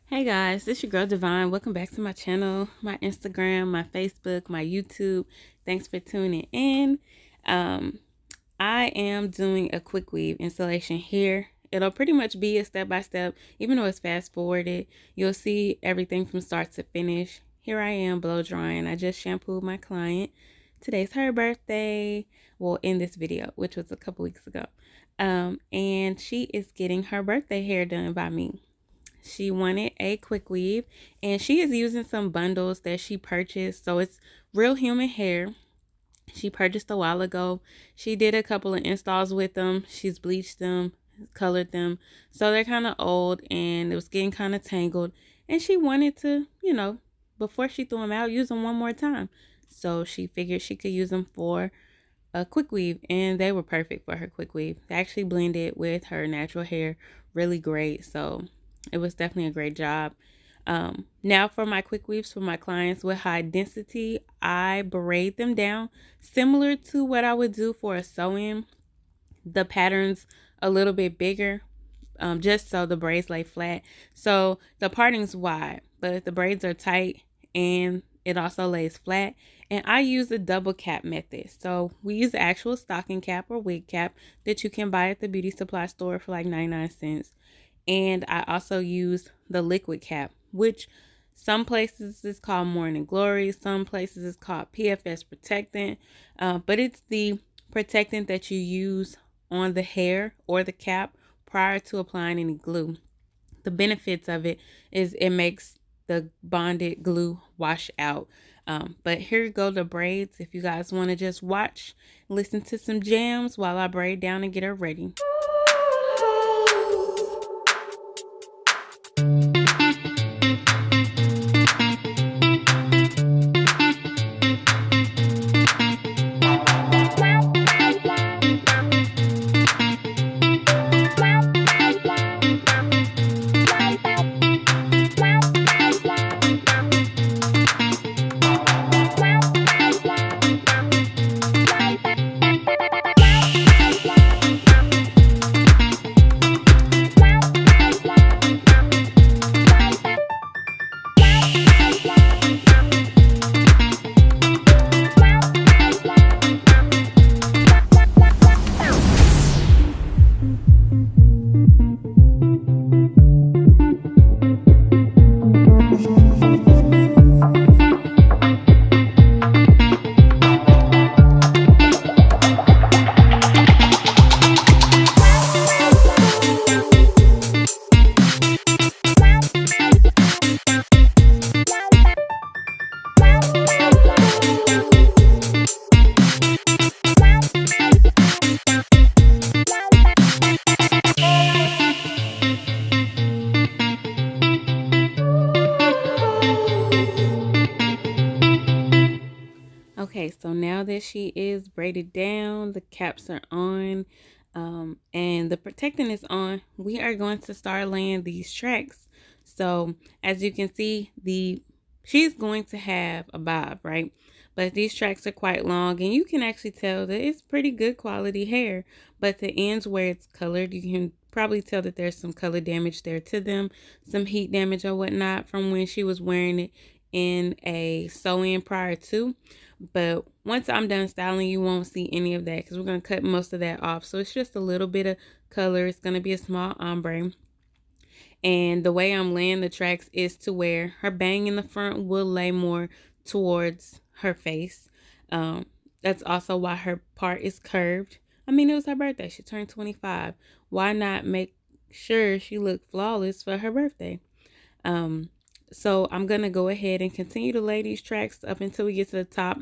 Hey guys, this your girl Divine. Welcome back to my channel, my Instagram, my Facebook, my YouTube. Thanks for tuning in. I am doing a quick weave installation here. It'll pretty much be a step-by-step, even though it's fast forwarded. You'll see everything from start to finish. Here I am blow drying. I just shampooed my client. Today's her birthday. Well, in this video, which was a couple weeks ago. And she is getting her birthday hair done by me. She wanted a quick weave, and she is using some bundles that she purchased. So it's real human hair. She purchased a while ago. She did a couple of installs with them. She's bleached them, colored them. So they're kind of old and it was getting kind of tangled. And she wanted to, before she threw them out, use them one more time. So she figured she could use them for a quick weave, and they were perfect for her quick weave. They actually blended with her natural hair really great. So it was definitely a great job. Now for my quick weaves for my clients with high density, I braid them down similar to what I would do for a sew-in. The pattern's a little bit bigger, just so the braids lay flat. So the parting's wide, but the braids are tight and it also lays flat. And I use the double cap method. So we use the actual stocking cap or wig cap that you can buy at the beauty supply store for like 99 cents. And I also use the liquid cap, which some places is called Morning Glory. Some places is called PFS Protectant. But it's the protectant that you use on the hair or the cap prior to applying any glue. The benefits of it is it makes the bonded glue wash out. But here go the braids. If you guys want to just watch, listen to some jams while I braid down and get her ready. Okay, so now that she is braided down, the caps are on, and the protectant is on, we are going to start laying these tracks. So as you can see, she's going to have a bob, right? But these tracks are quite long, and you can actually tell that it's pretty good quality hair. But the ends where it's colored, you can probably tell that there's some color damage there to them, some heat damage or whatnot from when she was wearing it in a sew-in prior to. But once I'm done styling, you won't see any of that because we're going to cut most of that off. So it's just a little bit of color. It's going to be a small ombre. And the way I'm laying the tracks is to where her bang in the front will lay more towards her face. That's also why her part is curved. I mean, it was her birthday. She turned 25. Why not make sure she looked flawless for her birthday? So I'm going to go ahead and continue to lay these tracks up until we get to the top.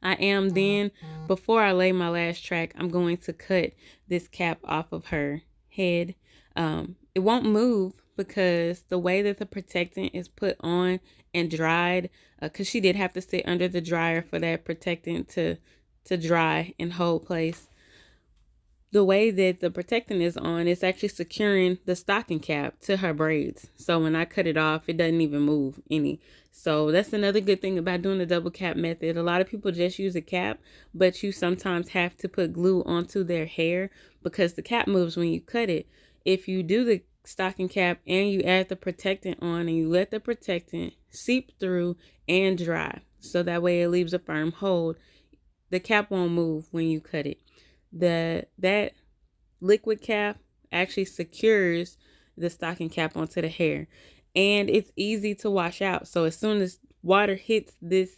I am then, before I lay my last track, I'm going to cut this cap off of her head. It won't move because the way that the protectant is put on and dried, because she did have to sit under the dryer for that protectant to dry and hold place. The way that the protectant is on, it's actually securing the stocking cap to her braids. So when I cut it off, it doesn't even move any. So that's another good thing about doing the double cap method. A lot of people just use a cap, but you sometimes have to put glue onto their hair because the cap moves when you cut it. If you do the stocking cap and you add the protectant on, and you let the protectant seep through and dry, so that way it leaves a firm hold. The cap won't move when you cut it. That liquid cap actually secures the stocking cap onto the hair, and it's easy to wash out. So as soon as water hits this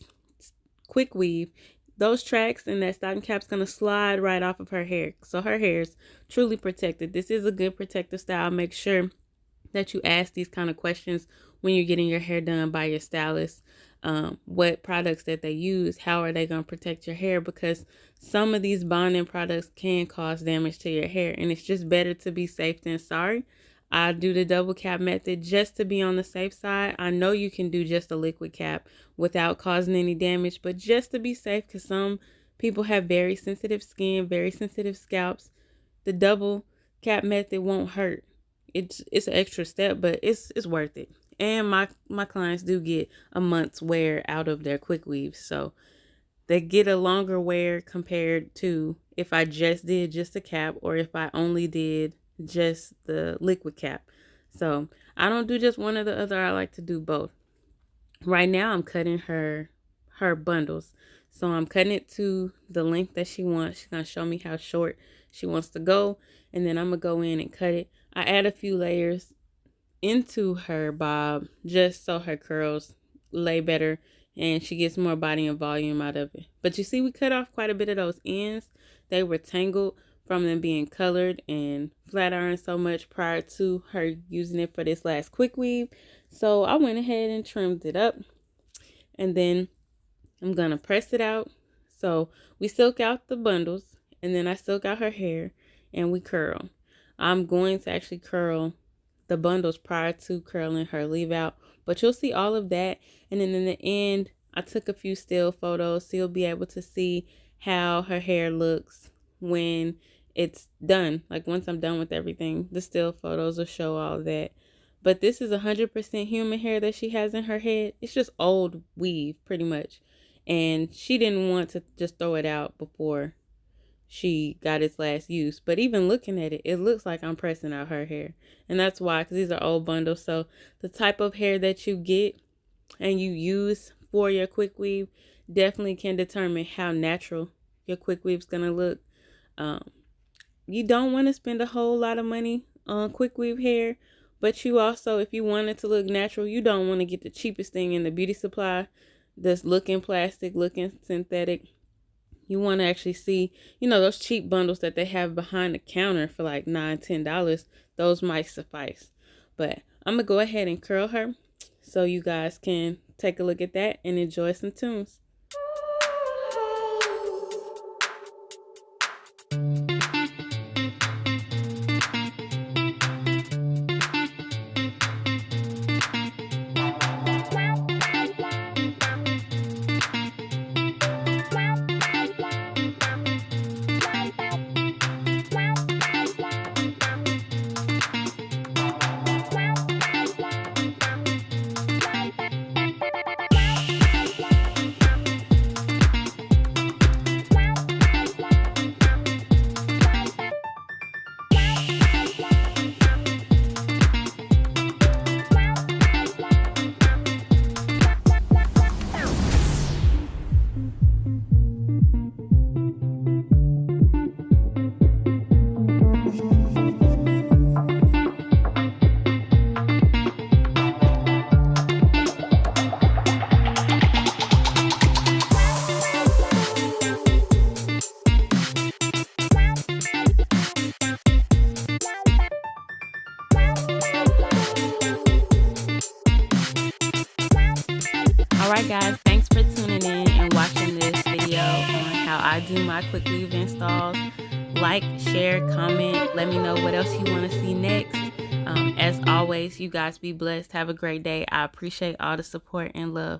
quick weave, those tracks and that stocking cap's gonna slide right off of her hair. So her hair is truly protected. This is a good protective style. Make sure that you ask these kind of questions when you're getting your hair done by your stylist. What products that they use, how are they going to protect your hair, because some of these bonding products can cause damage to your hair, and it's just better to be safe than sorry. I do the double cap method just to be on the safe side. I know you can do just a liquid cap without causing any damage, but just to be safe, because some people have very sensitive skin, very sensitive scalps, the double cap method won't hurt. It's an extra step, but it's worth it. And my clients do get a month's wear out of their quick weaves, so they get a longer wear compared to if I just did just a cap, or if I only did just the liquid cap. So I don't do just one or the other. I like to do both. Right now I'm cutting her bundles, so I'm cutting it to the length that she wants. She's gonna show me how short she wants to go, and then I'm gonna go in and cut it. I add a few layers into her bob just so her curls lay better and she gets more body and volume out of it. But you see, we cut off quite a bit of those ends. They were tangled from them being colored and flat ironed so much prior to her using it for this last quick weave. So I went ahead and trimmed it up, and then I'm gonna press it out. So we silk out the bundles, and then I silk out her hair and we curl. I'm going to actually curl the bundles prior to curling her leave out, but you'll see all of that. And then in the end, I took a few still photos, so you'll be able to see how her hair looks when it's done. Like once I'm done with everything, the still photos will show all that. But this is 100% human hair that she has in her head. It's just old weave pretty much, and she didn't want to just throw it out before she got its last use. But even looking at it, it looks like I'm pressing out her hair, and that's why, because these are old bundles. So the type of hair that you get and you use for your quick weave definitely can determine how natural your quick weave is gonna look. You don't want to spend a whole lot of money on quick weave hair, but you also, if you want it to look natural, you don't want to get the cheapest thing in the beauty supply that's looking plastic, looking synthetic. You want to actually see, those cheap bundles that they have behind the counter for like $9-10. Those might suffice. But I'm going to go ahead and curl her so you guys can take a look at that and enjoy some tunes. Alright guys, thanks for tuning in and watching this video on how I do my quick weave installs. Like, share, comment, let me know what else you want to see next. As always, you guys be blessed. Have a great day. I appreciate all the support and love.